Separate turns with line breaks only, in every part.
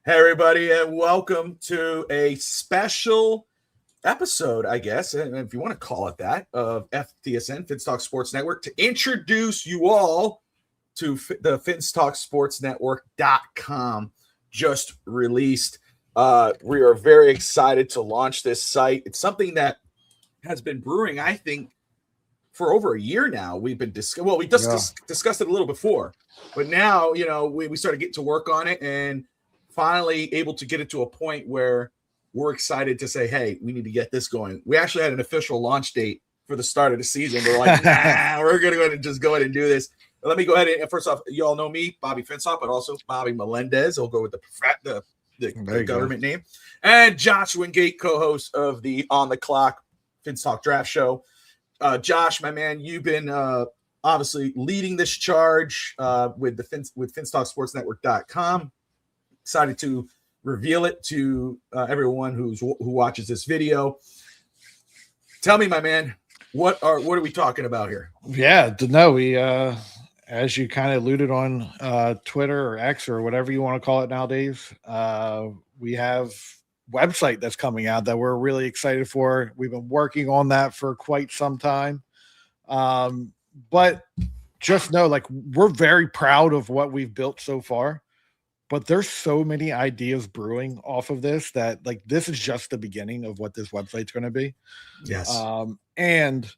Hey, everybody, and welcome to a special episode, I guess, if you want to call it that, of FTSN, Finstock Sports Network, to introduce you all to the FinstockSportsNetwork.com just released. We are very excited to launch this site. It's something that has been brewing, I think, for over a year now. We've been discussed it a little before, but now, we started getting to work on it and finally able to get it to a point where we're excited to say, hey, we need to get this going. We actually had an official launch date for the start of the season. We're like, we're going to go ahead and just go ahead and do this. But let me go ahead and first off, you all know me, Bobby Finstock, but also Bobby Melendez. I'll go with the government name. And Josh Wingate, co-host of the On the Clock Finstock Draft Show. Josh, my man, you've been obviously leading this charge with FinstockSportsNetwork.com. Excited to reveal it to everyone who watches this video. Tell me, my man, what are we talking about here?
Yeah, no, we as you kind of alluded on Twitter or X or whatever you want to call it nowadays, we have website that's coming out that we're really excited for. We've been working on that for quite some time, but just know, like, we're very proud of what we've built so far. But there's so many ideas brewing off of this that, like, this is just the beginning of what this website's going to be.
Yes.
And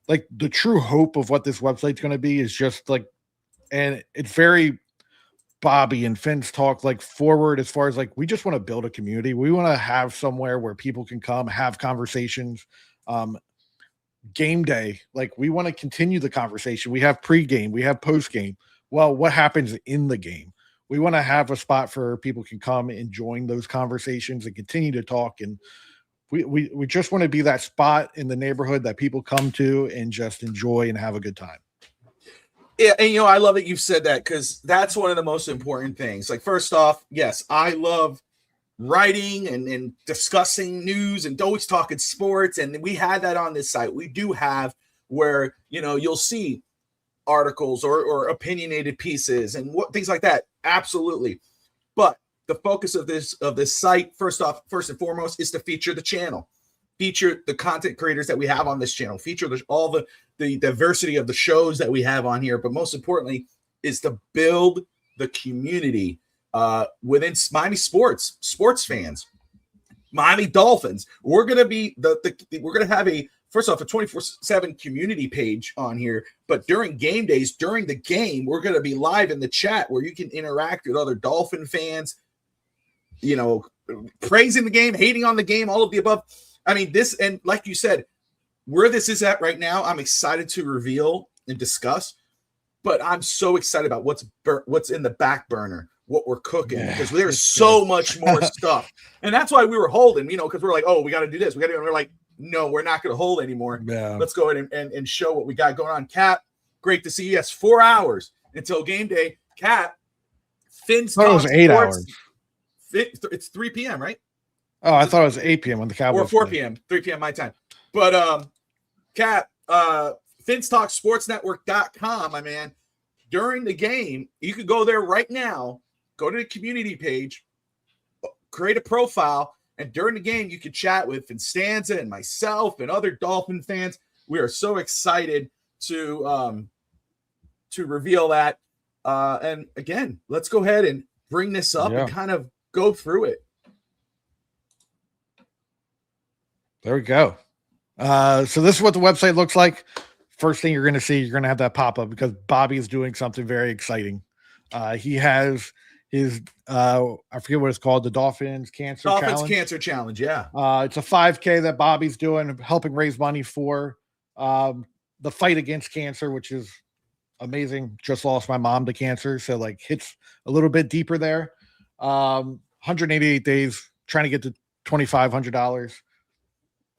like the true hope of what this website's going to be is just like, and it's very Bobby and Finn's talk, like, forward as far as, like, we just want to build a community. We want to have somewhere where people can come have conversations. Game day, like, we want to continue the conversation. We have pregame, we have postgame. Well, what happens in the game? We want to have a spot for people can come and join those conversations and continue to talk. And we just want to be that spot in the neighborhood that people come to and just enjoy and have a good time.
Yeah, and I love that you've said that, because that's one of the most important things. Like, first off, yes, I love writing and discussing news and always talking sports. And we had that on this site. We do have where, you'll see articles or opinionated pieces and things like that. Absolutely. But the focus of this site, first and foremost, is to feature the channel, feature the content creators that we have on this channel, feature all the diversity of the shows that we have on here. But most importantly is to build the community within Miami sports fans, Miami Dolphins. We're going to be we're going to have first off, a 24/7 community page on here, but during game days, during the game, we're going to be live in the chat where you can interact with other Dolphin fans, praising the game, hating on the game, all of the above. I mean, this, and like you said, where this is at right now, I'm excited to reveal and discuss, but I'm so excited about what's in the back burner, what we're cooking, because there's so much more stuff. And that's why we were holding, because we're like, oh, we got to do this. And we're like, no, we're not going to hold anymore.
Yeah.
Let's go ahead and show what we got going on. Cap, great to see you. Yes, 4 hours until game day. Cap, Finstock.
It was 8 hours.
It's 3 p.m., right?
Oh, I thought it was 8 p.m. when the Cowboys.
Or 4 p.m., 3 p.m. my time. But Cap, FinstockSportsNetwork.com, my man. During the game, you could go there right now, go to the community page, create a profile, and during the game, you can chat with Finstanza and myself and other Dolphin fans. We are so excited to reveal that. And again, let's go ahead and bring this up and kind of go through it.
There we go. So this is what the website looks like. First thing you're going to see, you're going to have that pop up because Bobby is doing something very exciting. He has his I forget what it's called, the Dolphins Cancer
Challenge. Yeah.
It's a 5K that Bobby's doing, helping raise money for the fight against cancer, which is amazing. Just lost my mom to cancer, so like hits a little bit deeper there. 188 days, trying to get to $2,500.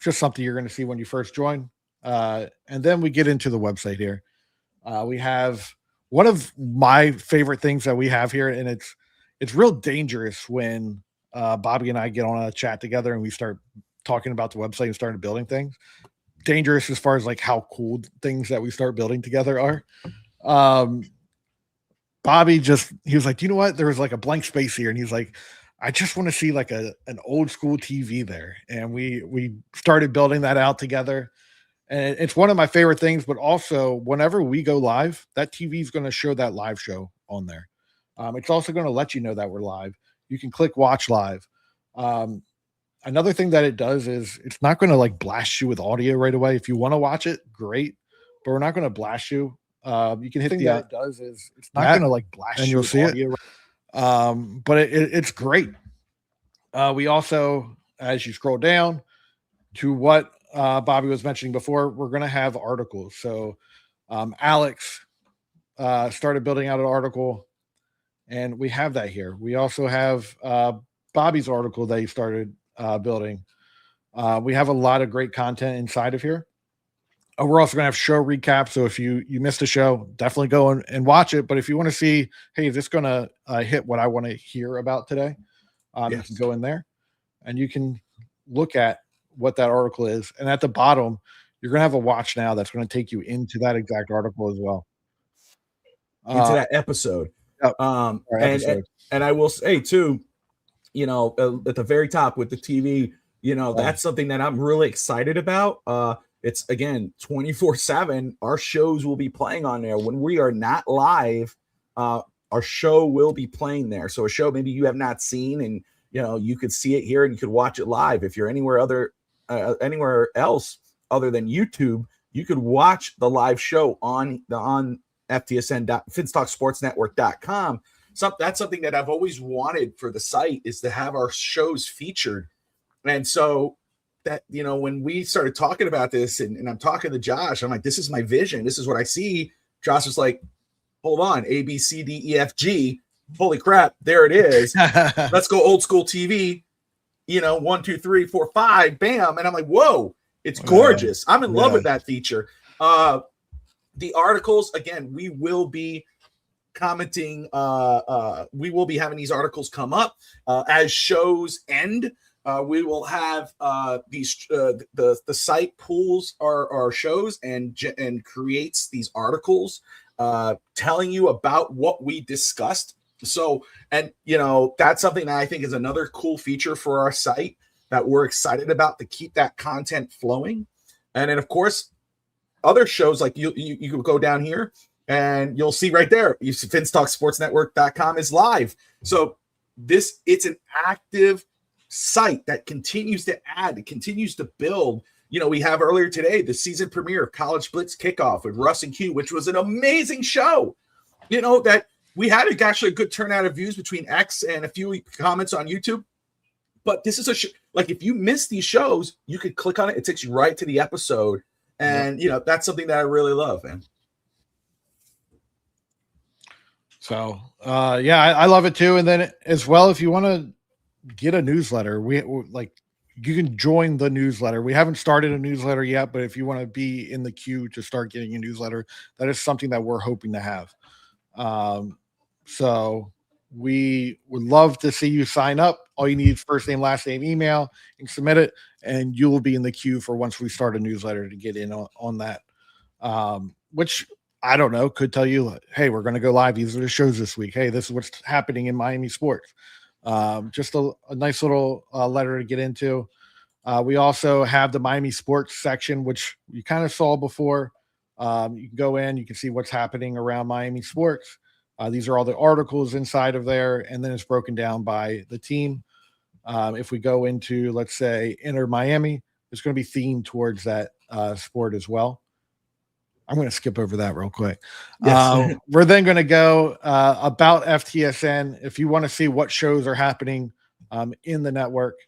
Just something you're going to see when you first join. And then we get into the website here. We have one of my favorite things that we have here, and it's real dangerous when Bobby and I get on a chat together and we start talking about the website and started building things. Dangerous as far as like how cool things that we start building together are. Bobby he was like, do you know what? There was like a blank space here. And he's like, I just want to see like an old school TV there. And we started building that out together. And it's one of my favorite things, but also whenever we go live, that TV is going to show that live show on there. It's also going to let you know that we're live. You can click watch live. Another thing that it does is it's not going to like blast you with audio right away. If you want to watch it, great, but we're not going to blast you. You can hit the
that it does is
it's not going to like blast
and
you
you'll
with
see
audio. But it's great. We also, as you scroll down to what Bobby was mentioning before, we're going to have articles. So Alex started building out an article, and we have that here. We also have Bobby's article that he started building. We have a lot of great content inside of here. We're also going to have show recap. So if you missed a show, definitely go and watch it. But if you want to see, hey, is this going to hit what I want to hear about today? You can go in there and you can look at what that article is. And at the bottom, you're going to have a watch now that's going to take you into that exact article as well.
Into that episode.
Yep.
And I will say too, you know, at the very top with the TV, you know, that's something that I'm really excited about. It's again 24/7. Our shows will be playing on there when we are not live. Our show will be playing there. So a show maybe you have not seen, and you know you could see it here and you could watch it live. If you're anywhere else other than YouTube, you could watch the live show on FTSN FinStockSportsNetwork.com. So that's something that I've always wanted for the site, is to have our shows featured. And so that, you know, when we started talking about this and I'm talking to Josh, I'm like, this is my vision. This is what I see. Josh was like, hold on, A, B, C, D, E, F, G. Holy crap. There it is. Let's go old school TV, you know, 1, 2, 3, 4, 5, bam. And I'm like, whoa, it's gorgeous. I'm in love with that feature. The articles, again, we will be commenting. We will be having these articles come up as shows end. We will have these the site pulls our shows and creates these articles telling you about what we discussed. So, and you know, that's something that I think is another cool feature for our site that we're excited about, to keep that content flowing. And then of course, other shows like you can go down here and you'll see right there, you see FinStockSportsNetwork.com is live. So it's an active site that continues to add, it continues to build. You know, we have earlier today the season premiere of College Blitz Kickoff with Russ and Q, which was an amazing show. You know, that we had actually a good turnout of views between X and a few comments on YouTube. But this is like, if you miss these shows, you could click on it. It takes you right to the episode. And, you know, that's something that I really love, man.
So, I love it too. And then as well, if you want to get a newsletter, we like, you can join the newsletter. We haven't started a newsletter yet, but if you want to be in the queue to start getting a newsletter, that is something that we're hoping to have. So we would love to see you sign up. All you need is first name, last name, email, and submit it, and you will be in the queue for once we start a newsletter to get in on that. Which I don't know, could tell you, hey, we're going to go live. These are the shows this week. Hey, this is what's happening in Miami sports. Just a nice little letter to get into. We also have the Miami sports section, which you kind of saw before. You can go in, you can see what's happening around Miami sports. These are all the articles inside of there, and then it's broken down by the team. If we go into, let's say, Inter Miami, it's going to be themed towards that sport as well. I'm going to skip over that real quick. Yes. We're then going to go about FTSN. If you want to see what shows are happening in the network,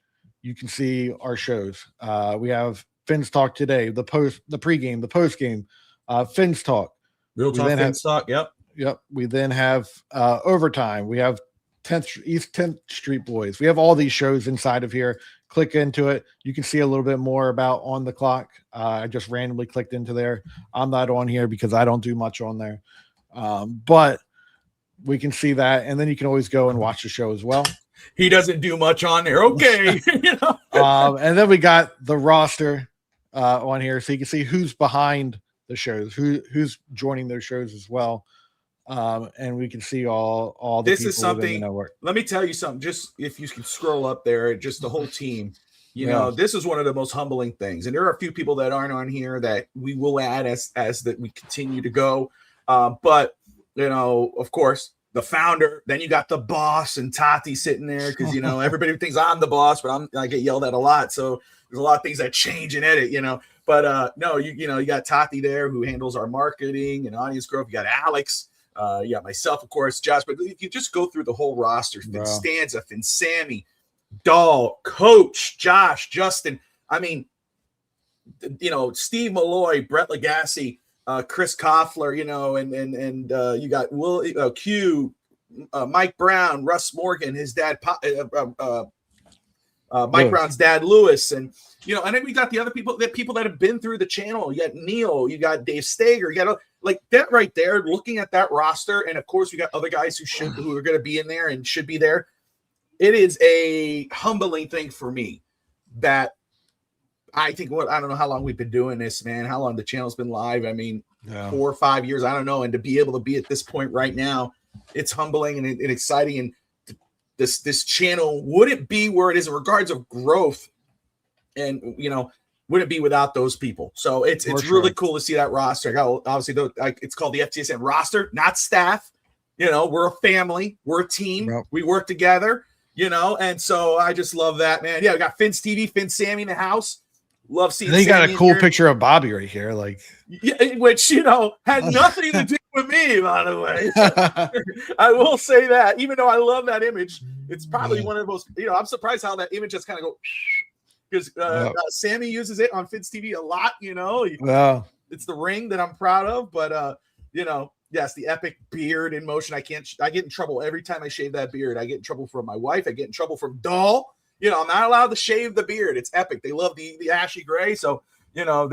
you can see our shows. We have Fins Talk today, the pregame, the postgame, Fins Talk.
Real Talk Fins Talk, yep.
Yep. We then have Overtime. We have East 10th Street Boys. We have all these shows inside of here. Click into it. You can see a little bit more about On the Clock. I just randomly clicked into there. I'm not on here because I don't do much on there. But we can see that. And then you can always go and watch the show as well.
He doesn't do much on there. Okay. You
know? And then we got the roster on here. So you can see who's behind the shows, who's joining those shows as well. and we can see all the
This
people
is something.
within the network.
Let me tell you something. Just if you can scroll up there, just the whole team. You know,
Yeah.
this is one of the most humbling things, and there are a few people that aren't on here that we will add as that we continue to go. But you know, of course, the founder. Then you got the boss and Tati sitting there because you know everybody thinks I'm the boss, but I get yelled at a lot. So there's a lot of things that change and edit. You know, but no, you know, you got Tati there who handles our marketing and audience growth. You got Alex. You got myself, of course, Josh. But if you just go through the whole roster, Finn Stanza, Finn Sammy, Dahl, Coach, Josh, Justin. I mean, you know, Steve Malloy, Brett Lagasse, Chris Koffler, you know, and you got Will Q, Mike Brown, Russ Morgan, his dad, Mike Brown's dad, Lewis, and you know, and then we got the other people that have been through the channel. You got Neil, you got Dave Stager, you got like that right there. Looking at that roster, and of course we got other guys who are going to be in there and should be there. It is a humbling thing for me that I think I don't know how long we've been doing this, man, how long the channel's been live. I mean, 4 or 5 years, I don't know. And to be able to be at this point right now, it's humbling and exciting. And this channel wouldn't be where it is in regards of growth. And, you know, wouldn't be without those people. So it's really cool to see that roster. I got obviously it's called the FTSN roster, not staff. You know, we're a family, we're a team, we work together. You know, and so I just love that, man. Yeah, we got Finn's TV, Finn Sammy in the house. Love seeing.
They got a cool picture of Bobby right here, like
which you know had nothing to do with me, by the way. I will say that, even though I love that image, it's probably one of the most. You know, I'm surprised how that image just kind of go because Sammy uses it on Finn's TV a lot. You know, it's the ring that I'm proud of, but you know. Yes, the epic beard in motion. I get in trouble every time I shave that beard. I get in trouble from my wife. I get in trouble from Dahl. You know, I'm not allowed to shave the beard. It's epic. They love the ashy gray. So, you know,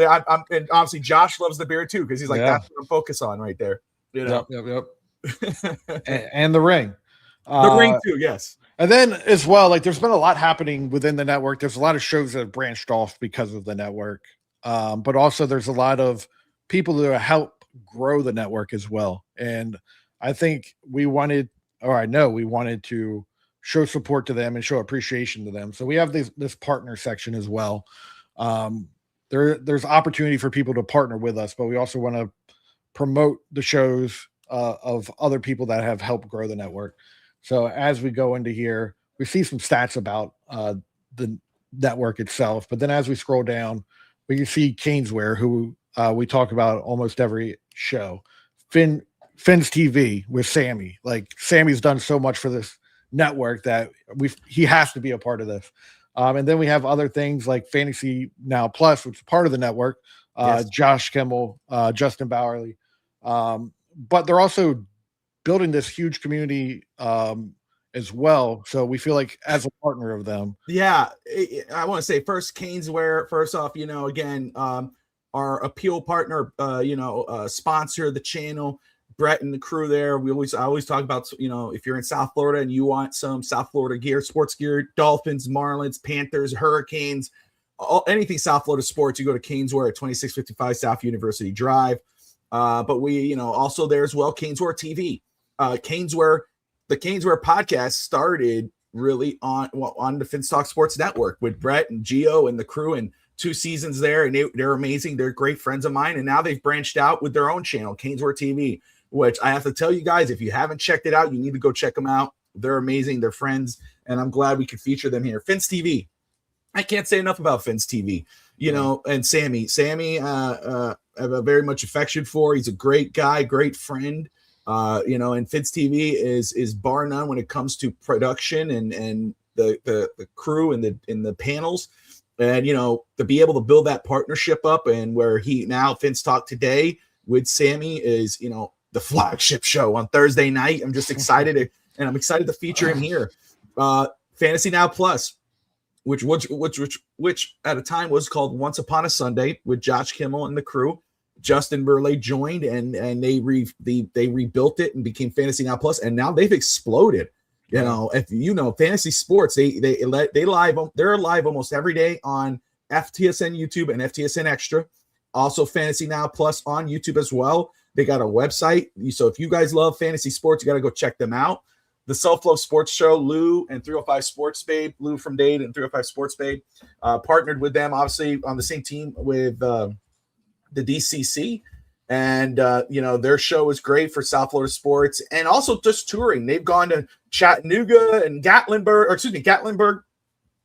and obviously Josh loves the beard too, because he's like, that's what I'm focused on right there. You know,
yep. and the ring.
The ring too, yes.
And then as well, like there's been a lot happening within the network. There's a lot of shows that have branched off because of the network. But also there's a lot of people that help grow the network as well. And I think we wanted to show support to them and show appreciation to them. So we have this partner section as well. There's opportunity for people to partner with us, but we also want to promote the shows of other people that have helped grow the network. So as we go into here, we see some stats about the network itself, but then as we scroll down, we can see Caneswear, who we talk about almost every show. Finn's TV with Sammy. Like Sammy's done so much for this network that he has to be a part of this. And then we have other things like Fantasy Now Plus, which is part of the network. Josh Kimmel, Justin Bowerly. But they're also building this huge community as well. So we feel like as a partner of them.
Yeah, I want to say first, Caneswear. First off, you know, again, our appeal partner, sponsor the channel, Brett and the crew there. I always talk about, you know, if you're in South Florida and you want some South Florida gear, sports gear, Dolphins, Marlins, Panthers, Hurricanes, anything South Florida sports, you go to Caneswear at 2655 South University Drive. But we, you know, also there as well, Caneswear TV. The Caneswear podcast started really on the Finstock Sports Network with Brett and Gio and the crew, and 2 seasons there, and they're amazing. They're great friends of mine, and now they've branched out with their own channel, Caneswear TV, which I have to tell you guys, if you haven't checked it out, you need to go check them out. They're amazing. They're friends, and I'm glad we could feature them here. Finn's TV. I can't say enough about Finn's TV, you know, and Sammy, I have a very much affection for. He's a great guy, great friend, you know, and Finn's TV is bar none when it comes to production and the crew and the panels. And, you know, to be able to build that partnership up, and where Finn's Talk Today with Sammy is, you know, the flagship show on Thursday night. I'm just excited and I'm excited to feature him here. Fantasy Now Plus, which at a time was called Once Upon a Sunday with Josh Kimmel and the crew. Justin Burley joined and they rebuilt it and became Fantasy Now Plus, and now they've exploded. You know, if you know fantasy sports, they're live almost every day on FTSN YouTube and FTSN Extra. Also, Fantasy Now Plus on YouTube as well. They got a website. So if you guys love fantasy sports, you got to go check them out. The Self-Love Sports Show, Lou and 305 Sports Babe, Lou from Dade and 305 Sports Babe, partnered with them, obviously on the same team with the DCC. And, their show is great for South Florida sports and also just touring. They've gone to Chattanooga and Gatlinburg,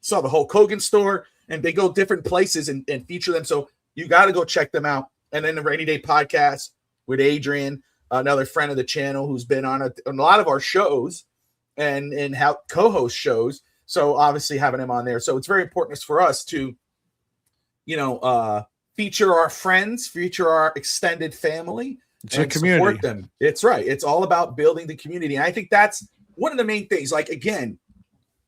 saw the Hulk Hogan store, and they go different places and feature them. So you got to go check them out. And then the Rainy Day Podcast with Adrian, another friend of the channel who's been on a lot of our shows and how co-host shows. So obviously having him on there. So it's very important for us to, feature our friends, feature our extended family,
and support
them. It's right. It's all about building the community. And I think that's one of the main things. Like, again,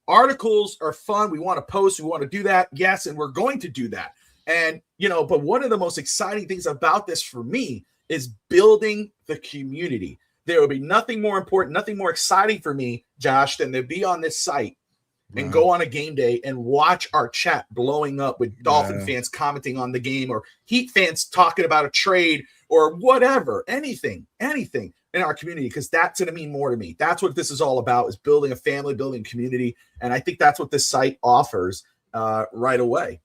articles are fun. We want to post. We want to do that. Yes. And we're going to do that. And, but one of the most exciting things about this for me is building the community. There will be nothing more important, nothing more exciting for me, Josh, than to be on this site and go on a game day and watch our chat blowing up with Dolphin fans commenting on the game or Heat fans talking about a trade or whatever, anything in our community, because that's going to mean more to me. That's what this is all about, is building a family, building a community. And I think that's what this site offers right away.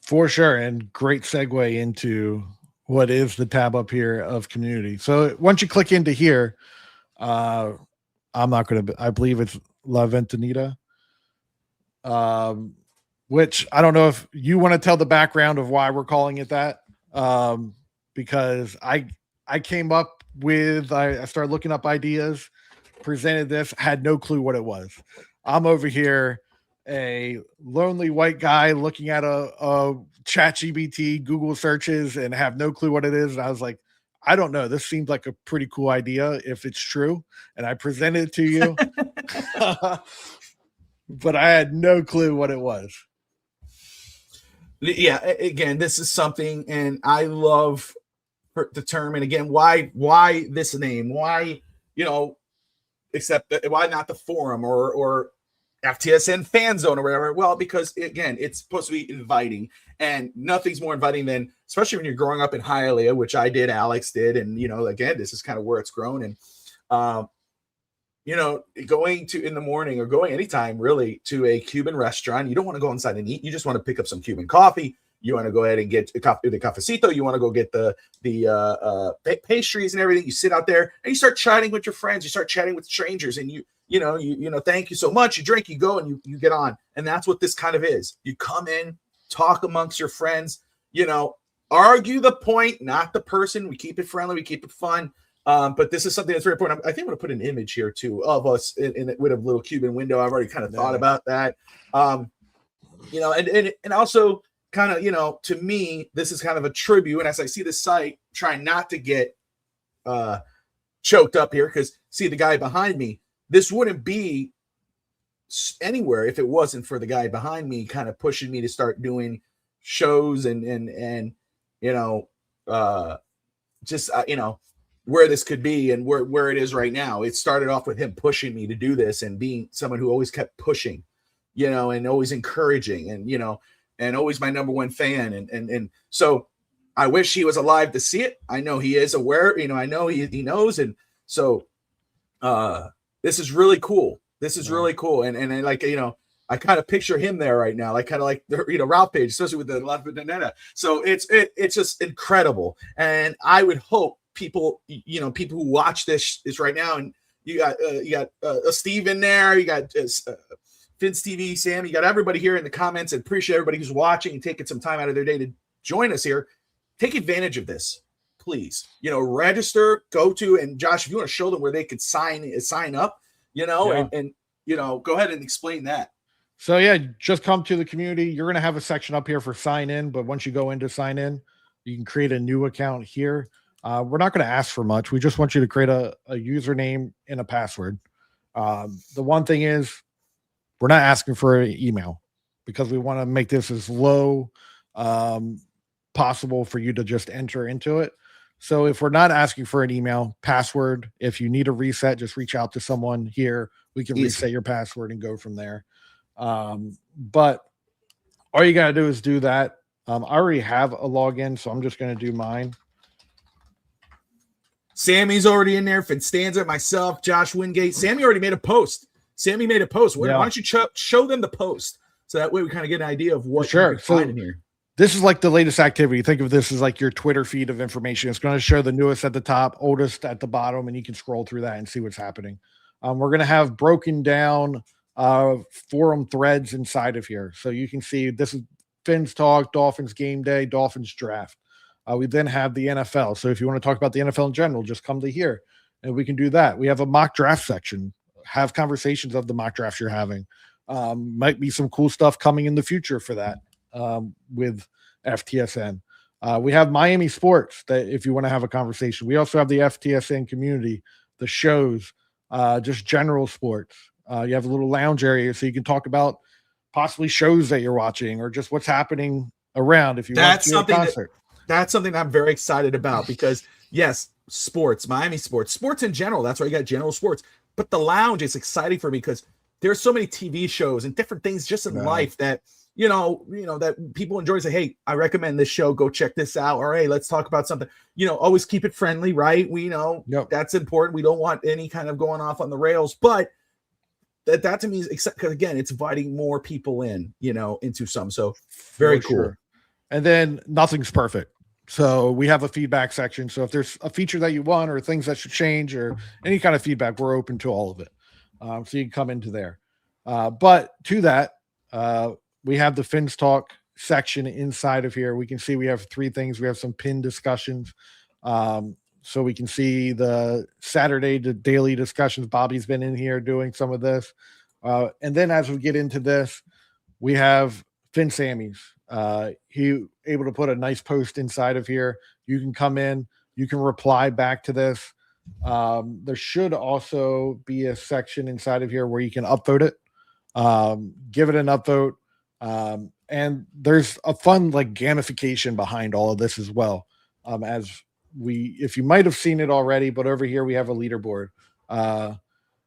For sure. And great segue into what is the tab up here of community. So once you click into here, I believe it's La Ventanita. Which I don't know if you want to tell the background of why we're calling it that. Because I came up with, I started looking up ideas, presented this, had no clue what it was. I'm over here, a lonely white guy looking at a ChatGPT Google searches and have no clue what it is. And I was like, I don't know. This seems like a pretty cool idea if it's true. And I presented it to you. But I had no clue what it was.
Yeah, again, this is something, and I love the term. And again, why this name? Why, except why not the forum or FTSN fan zone or whatever? Well, because again, it's supposed to be inviting, and nothing's more inviting than, especially when you're growing up in Hialeah, which I did, Alex did, and again, this is kind of where it's grown. And going to in the morning or going anytime really to a Cuban restaurant, you don't want to go inside and eat. You just want to pick up some Cuban coffee. You want to go ahead and get the cafecito. You want to go get the pastries and everything. You sit out there and you start chatting with your friends. You start chatting with strangers, and you thank you so much. You drink, you go, and you get on. And that's what this kind of is. You come in, talk amongst your friends, argue the point, not the person. We keep it friendly. We keep it fun. But this is something that's very important. I think I'm going to put an image here too of us with a little Cuban window. I've already kind of thought about that. And also kind of, to me, this is kind of a tribute. And as I see the site, trying not to get choked up here, because see the guy behind me, this wouldn't be anywhere if it wasn't for the guy behind me kind of pushing me to start doing shows and where this could be and where it is right now. It started off with him pushing me to do this and being someone who always kept pushing, and always encouraging and always my number one fan. And so I wish he was alive to see it. I know he is aware, I know he knows. And so this is really cool. This is really cool. And like, I kind of picture him there right now, like kind of like Ralph Page, especially with the La Ventanita. So it's just incredible. And I would hope people who watch this right now, and you got Steve in there, you got Vince TV, Sam, you got everybody here in the comments, and appreciate everybody who's watching and taking some time out of their day to join us here. Take advantage of this, please. Register, go to, and Josh, if you want to show them where they could sign up, and go ahead and explain that.
So yeah, just come to the community. You're going to have a section up here for sign in, but once you go into sign in, you can create a new account here. We're not going to ask for much. We just want you to create a username and a password. The one thing is we're not asking for an email because we want to make this as low possible for you to just enter into it. So if we're not asking for an email, password, if you need a reset, just reach out to someone here. We can reset your password and go from there. But all you got to do is do that. I already have a login, so I'm just going to do mine.
Sammy's already in there. Finstanza, myself, Josh Wingate. Sammy already made a post. Why don't you show them the post so that way we kind of get an idea of what you can find in here.
This is like the latest activity. Think of this as like your Twitter feed of information. It's going to show the newest at the top, oldest at the bottom, and you can scroll through that and see what's happening. We're going to have broken down forum threads inside of here. So you can see this is Fins Talk, Dolphins Game Day, Dolphins Draft. We then have the NFL. So if you want to talk about the NFL in general, just come to here and we can do that. We have a mock draft section. Have conversations of the mock drafts you're having. Might be some cool stuff coming in the future for that. With FTSN. We have Miami Sports that if you want to have a conversation. We also have the FTSN community, the shows, just general sports. You have a little lounge area so you can talk about possibly shows that you're watching or just what's happening around if you want to do a concert.
That's something I'm very excited about because, yes, sports, Miami sports in general. That's why you got general sports. But the lounge is exciting for me because there's so many TV shows and different things just in life that you know, that people enjoy. Say, hey, I recommend this show. Go check this out. Or, hey, let's talk about something. Always keep it friendly, right? We know that's important. We don't want any kind of going off on the rails. But that to me is because again, it's inviting more people in, into some. So very cool. Sure.
And then nothing's perfect. So we have a feedback section. So if there's a feature that you want or things that should change or any kind of feedback, we're open to all of it. So you can come into there. But to that, we have the Fins Talk section inside of here. We can see we have 3 things. We have some pinned discussions. So we can see the Saturday to daily discussions. Bobby's been in here doing some of this. And then as we get into this, we have Fin Sammy's. He able to put a nice post inside of here. You can come in. You can reply back to this. There should also be a section inside of here where you can upvote it. Give it an upvote. And there's a fun like gamification behind all of this as well. If you might have seen it already, but over here we have a leaderboard.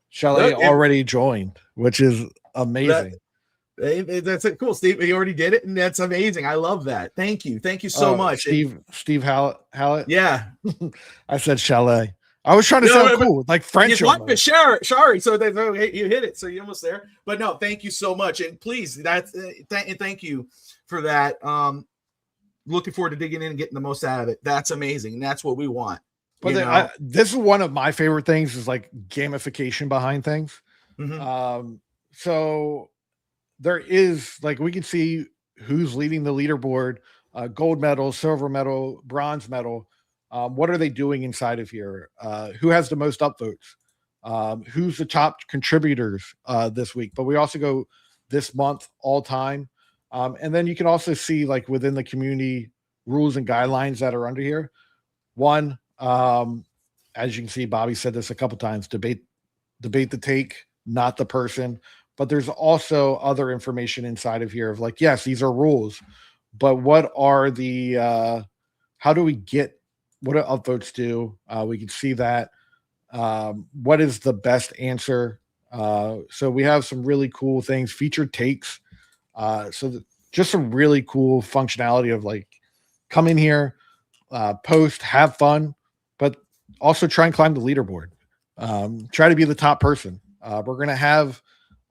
Chalet already joined, which is amazing.
That's cool, Steve. You already did it, and that's amazing. I love that. Thank you so much,
Steve Hallett.
Yeah,
I said Chalet. I was trying to sound cool, like French.
Sorry. So you hit it. So you're almost there. But no, thank you so much, and please, thank you for that. Looking forward to digging in and getting the most out of it. That's amazing. That's what we want.
But this is one of my favorite things is like gamification behind things. Mm-hmm. So there is like we can see who's leading the leaderboard: gold medal, silver medal, bronze medal. What are they doing inside of here? Who has the most upvotes? Who's the top contributors this week? But we also go this month all time. And then you can also see like within the community rules and guidelines that are under here. One, as you can see, Bobby said this a couple times, debate the take, not the person. But there's also other information inside of here of like, yes, these are rules, but what are the, how do we get, what do upvotes do? We can see that. What is the best answer? So we have some really cool things, featured takes. Just some really cool functionality of like, come in here, post, have fun, but also try and climb the leaderboard. Try to be the top person. We're going to have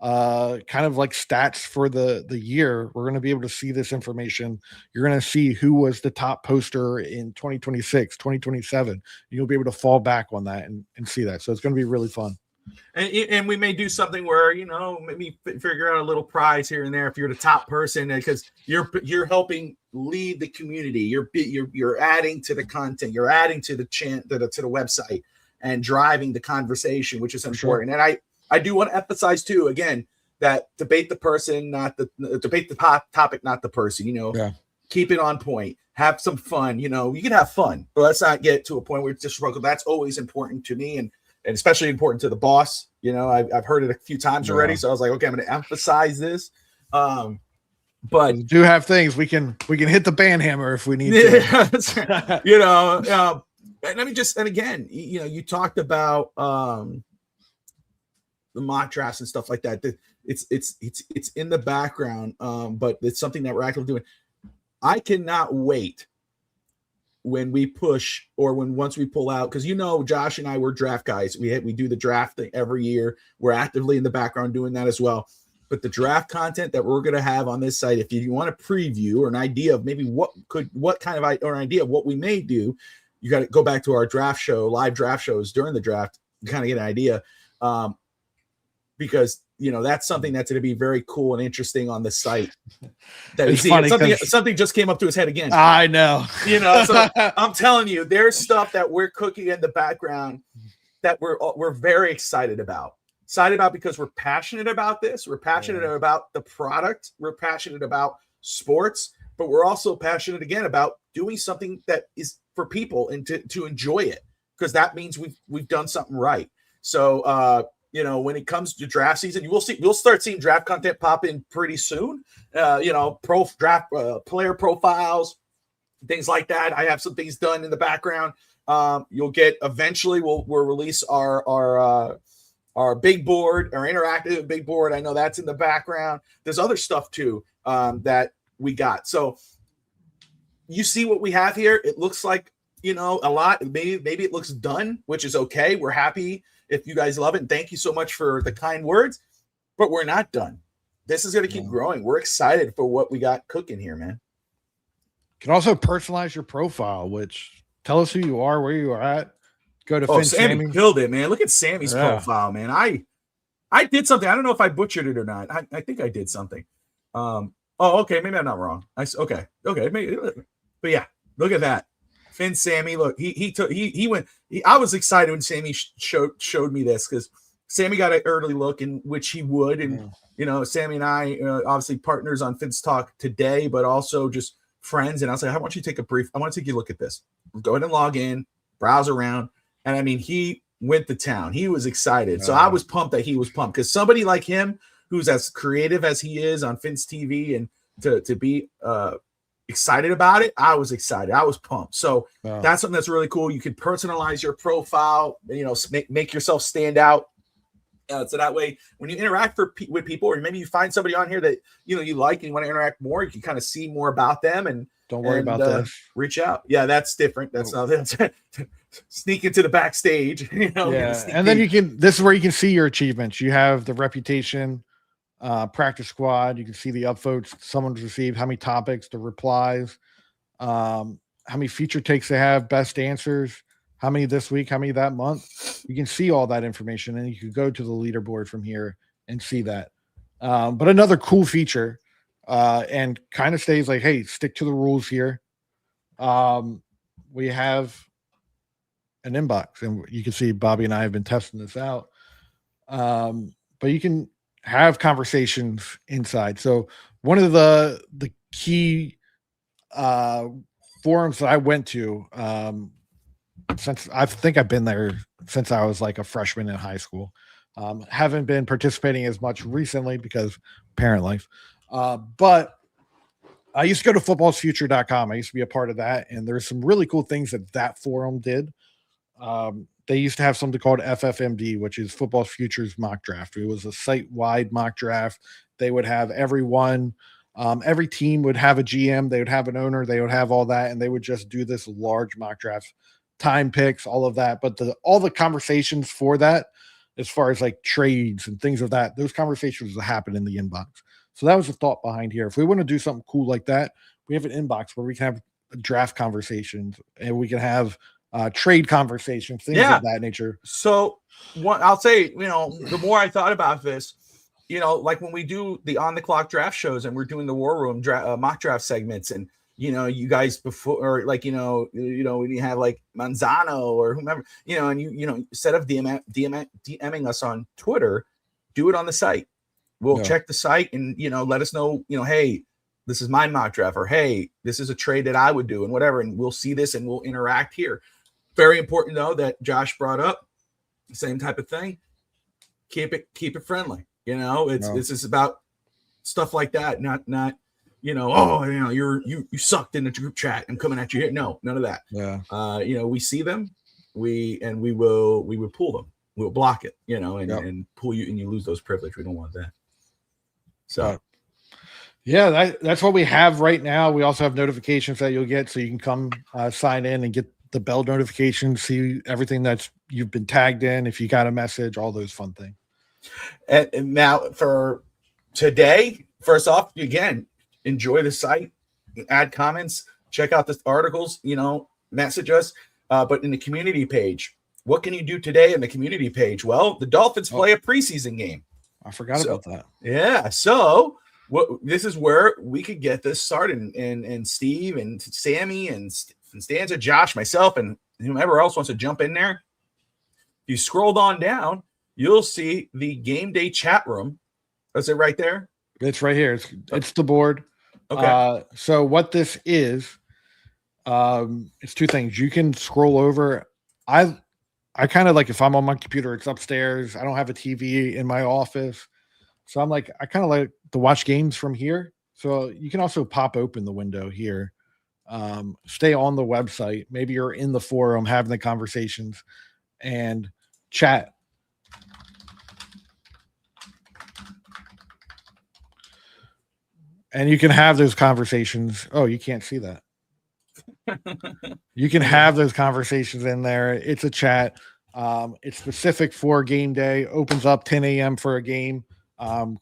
kind of like stats for the year. We're going to be able to see this information. You're going to see who was the top poster in 2026, 2027. You'll be able to fall back on that and see that. So it's going to be really fun.
And we may do something where, maybe figure out a little prize here and there if you're the top person, because you're helping lead the community. You're adding to the content. You're adding to the to the website and driving the conversation, which is important. Sure. And I do want to emphasize too, again, that debate the person, debate the topic, not the person. Keep it on point. Have some fun. You can have fun, but let's not get to a point where it's just struggle. That's always important to me, and especially important to the boss. I've heard it a few times already, so I was like, okay, I'm going to emphasize this. But
we do have things we can hit the band hammer if we need to.
And let me and again, you talked about the mock drafts and stuff like that. It's in the background, but it's something that we're actively doing. I cannot wait when we push or once we pull out, because Josh and I, we're draft guys. We do the draft thing every year. We're actively in the background doing that as well. But the draft content that we're going to have on this site, if you want a preview or an idea of maybe what an idea of what we may do, you got to go back to our draft show, live draft shows during the draft, kind of get an idea. Because that's something that's going to be very cool and interesting on the site. That
it's funny,
something just came up to his head again.
I know.
So I'm telling you, there's stuff that we're cooking in the background that we're very excited about. Because we're passionate about this. We're passionate about the product. We're passionate about sports, but we're also passionate again about doing something that is for people and to enjoy it, because that means we've done something right. So when it comes to draft season, we'll start seeing draft content pop in pretty soon. Pro draft player profiles, things like that. I have some things done in the background. You'll get eventually. We'll release our big board, our interactive big board. I know that's in the background. There's other stuff too that we got. So you see what we have here. It looks like a lot. Maybe it looks done, which is okay. We're happy if you guys love it. And thank you so much for the kind words. But we're not done. This is going to keep growing. We're excited for what we got cooking here, man.
You can also personalize your profile, which tell us who you are, where you are at. Go to
Sammy killed it, man. Look at Sammy's profile, man. I did something. I don't know if I butchered it or not. I think I did something. Okay. Maybe I'm not wrong. Okay. Maybe, but yeah, look at that. Finn Sammy. Look, he went. I was excited when Sammy showed me this, because Sammy got an early look, in which he would. And, Sammy and I, obviously partners on Finn's Talk today, but also just friends. And I was like, I want you to take a look at this. Go ahead and log in, browse around. And I mean, he went to town. He was excited. So I was pumped that he was pumped, because somebody like him, who's as creative as he is on Finn's TV, and to be excited about it, I was excited. I was pumped. So that's something that's really cool. You can personalize your profile, make yourself stand out. So that way, when you interact with people, or maybe you find somebody on here that you like and you want to interact more, you can kind of see more about them. And
don't worry about this.
Reach out. Yeah, that's different. That's not sneak into the backstage.
And then this is where you can see your achievements. You have the reputation, practice squad. You can see the upvotes someone's received, how many topics, the replies, how many feature takes they have, best answers, how many this week, how many that month. You can see all that information, and you can go to the leaderboard from here and see that. But another cool feature, and kind of stays like, hey, stick to the rules here. We have an inbox, and you can see Bobby and I have been testing this out. But you can have conversations inside. So one of the key forums that I went to, since I think I've been there since I was like a freshman in high school, haven't been participating as much recently because parent life. But I used to go to footballsfuture.com. I used to be a part of that. And there's some really cool things that forum did. They used to have something called FFMD, which is Football's Futures mock draft. It was a site-wide mock draft. They would have everyone, every team would have a GM. They would have an owner. They would have all that. And they would just do this large mock draft, time picks, all of that. But all the conversations for that, as far as like trades and things of that, those conversations will happen in the inbox. So that was the thought behind here. If we want to do something cool like that, we have an inbox where we can have draft conversations, and we can have trade conversations, things of that nature.
So I'll say, the more I thought about this, like when we do the on the clock draft shows and we're doing the war room mock draft segments, and you guys before, or like when you have like Manzano or whomever, and you instead of DMing us on Twitter, do it on the site. We'll check the site and let us know, hey, this is my mock draft, or hey, this is a trade that I would do, and whatever, and we'll see this and we'll interact here. Very important though that Josh brought up, same type of thing. Keep it friendly. This is about stuff like that, not you sucked in the group chat. I'm coming at you here. No, none of that. Yeah. We see them, we would pull them. We'll block it, and pull you, and you lose those privilege. We don't want that. So
Yeah, that's what we have right now. We also have notifications that you'll get, so you can come sign in and get the bell notification, see everything that's you've been tagged in, if you got a message, all those fun things.
And now for today, first off, again, enjoy the site, add comments, check out the articles, message us. But in the community page, what can you do today in the community page? Well, the Dolphins play a preseason game.
I forgot about that.
Yeah. So this is where we could get this started. And Steve and Sammy and Stanza, Josh, myself, and whomever else wants to jump in there. If you scrolled on down, you'll see the game day chat room. Is it right there?
It's right here. It's the board.
Okay.
So what this is, it's two things. You can scroll over. I kind of like, if I'm on my computer, it's upstairs. I don't have a TV in my office. So I'm like, I kind of like to watch games from here. So you can also pop open the window here. Stay on the website. Maybe you're in the forum having the conversations and chat. And you can have those conversations. Oh, you can't see that. You can have those conversations in there. It's a chat. It's specific for game day. Opens up 10 a.m. for a game.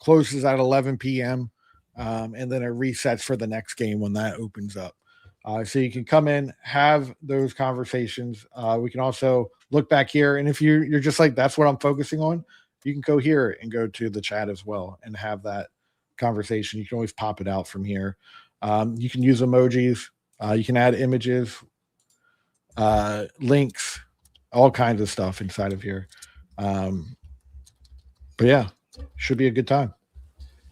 Closes at 11 p.m. And then it resets for the next game when that opens up. So you can come in, have those conversations. We can also look back here. And if you're just like, that's what I'm focusing on, you can go here and go to the chat as well and have that conversation. You can always pop it out from here. You can use emojis. You can add images, links, all kinds of stuff inside of here. But yeah, should be a good time.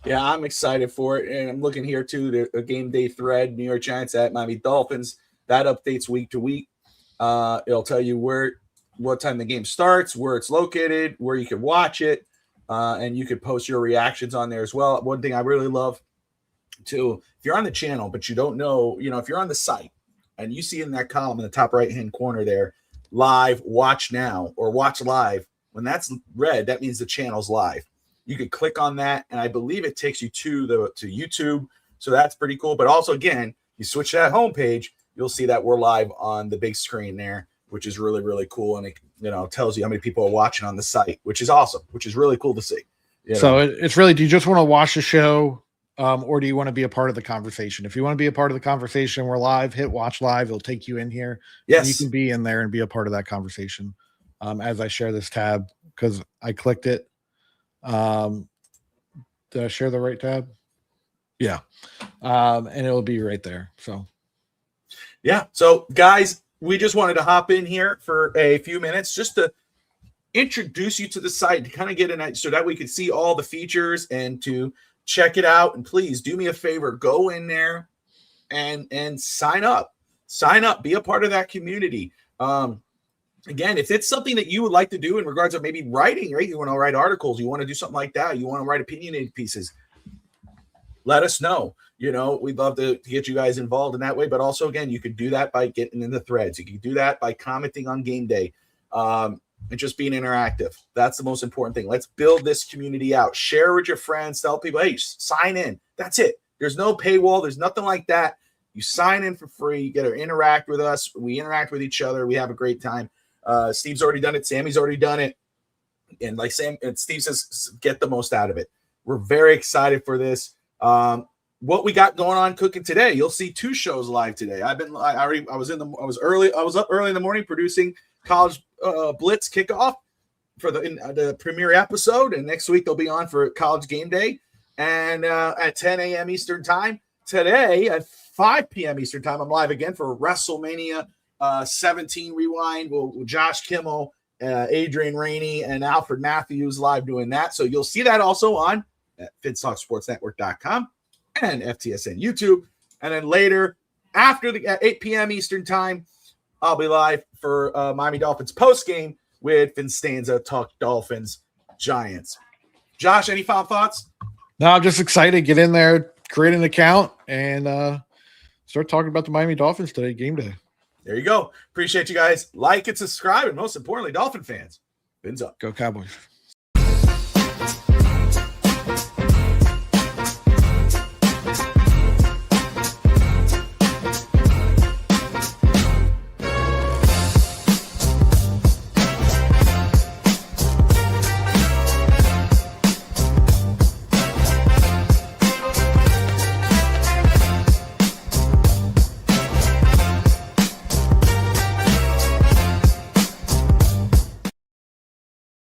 Yeah, I'm excited for it. And I'm looking here too, the game day thread, New York Giants at Miami Dolphins. That updates week to week. It'll tell you what time the game starts, where it's located, where you can watch it. And you could post your reactions on there as well. One thing I really love too, if you're on the channel, but you don't know, if you're on the site and you see in that column in the top right-hand corner there, live, watch now, or watch live, when that's red, that means the channel's live. You could click on that, and I believe it takes you to YouTube. So that's pretty cool. But also, again, you switch to that homepage, you'll see that we're live on the big screen there, which is really, really cool. And it tells you how many people are watching on the site, which is awesome, which is really cool to see.
So it's really, do you just want to watch the show, or do you want to be a part of the conversation? If you want to be a part of the conversation, we're live. Hit watch live. It'll take you in here.
Yes.
You can be in there and be a part of that conversation as I share this tab, because I clicked it. Did I share the right tab? Yeah. And it'll be right there. So
yeah. So guys, we just wanted to hop in here for a few minutes just to introduce you to the site, to kind of get in so that we can see all the features and to check it out. And please do me a favor, go in there and sign up, be a part of that community. Again, if it's something that you would like to do in regards of maybe writing, right? You want to write articles, you want to do something like that, you want to write opinionated pieces, let us know. We'd love to get you guys involved in that way. But also, again, you could do that by getting in the threads. You can do that by commenting on game day and just being interactive. That's the most important thing. Let's build this community out. Share with your friends. Tell people, hey, sign in. That's it. There's no paywall. There's nothing like that. You sign in for free. You get to interact with us. We interact with each other. We have a great time. Steve's already done it. Sammy's already done it. And like Sam and Steve says, get the most out of it. We're very excited for this. What we got going on cooking today, you'll see 2 shows live today. I was up early in the morning producing College Blitz kickoff for the premiere episode, and next week they'll be on for College Game Day, and at 10 a.m. Eastern time. Today at 5 p.m. Eastern time, I'm live again for WrestleMania 17 Rewind. With Josh Kimmel, Adrian Rainey, and Alfred Matthews live doing that. So you'll see that also on at FinStalkSportsNetwork.com and FTSN YouTube. And then later, after at 8 p.m. Eastern time, I'll be live for Miami Dolphins postgame with Vincenza Talk Dolphins Giants. Josh, any final thoughts?
No, I'm just excited. Get in there, create an account, and start talking about the Miami Dolphins today, game day.
There you go. Appreciate you guys. Like and subscribe, and most importantly, Dolphin fans, fins up.
Go Cowboys.